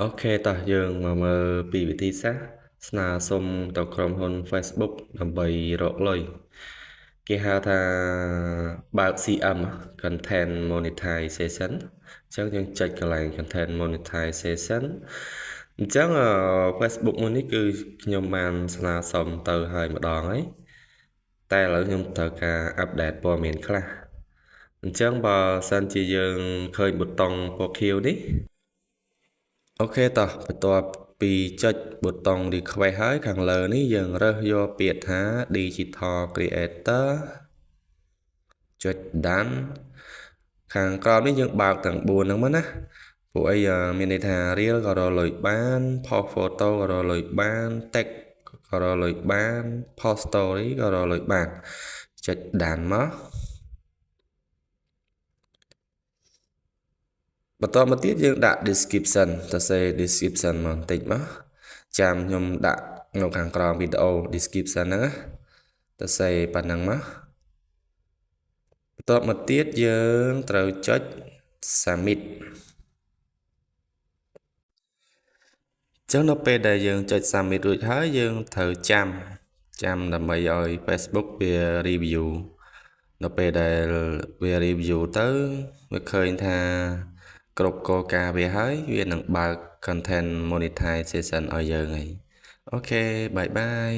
Ok ta យើងមកមើលពីវិធីសាស្ត្រស្នើសុំទៅក្រុមហ៊ុន Facebook ដើម្បីរកលុយគេហៅថាបើក CM Content Monetization អញ្ចឹងយើងចុចកន្លែង Content Monetization អញ្ចឹងFacebook មួយនេះគឺខ្ញុំបានស្នើសុំទៅហើយម្ដងហើយតែឥឡូវខ្ញុំត្រូវការអាប់ដេតព័ត៌មានខ្លះអញ្ចឹងបើសិនជាយើងឃើញប៊ូតុងពណ៌ខៀវនេះអូខេតោះបន្ទាប់ពីចុចប៊ូតុង request ហើយខាងលើនេះយើងរើសយកពាក្យថា Digital Creator ចុច Done ខាងក្រោមនេះយើងបើកទាំង4ហ្នឹងមកណាពួកអីមានន័យថា Reel ក៏រកលុយបាន Post Photo ក៏រកលុយបាន Text ក៏រកលុយបាន Post Story ក៏រកលុយបានចុច Done មកបន្តមកទៀតយើងដាក់ description ទៅសេ description មកបន្តិចមកចាំខ្ញុំដាក់នៅខាងក្រោមវីដេអូ description ហ្នឹងណាទៅសេប៉ុណ្ណឹងមកបន្តមកទៀតយើងត្រូវចុច submit ចឹងនៅពេលដែលយើងចុច submit រួចហើយយើងត្រូវចាំដើម្បីឲ្យ Facebook វា review នៅពេលដែលវា review ទៅវាឃើញថាគ្រប់គោលការណ៍វាហើយវានឹងបើក content monetization ឲ្យយើងហើយអូខេបាយបាយ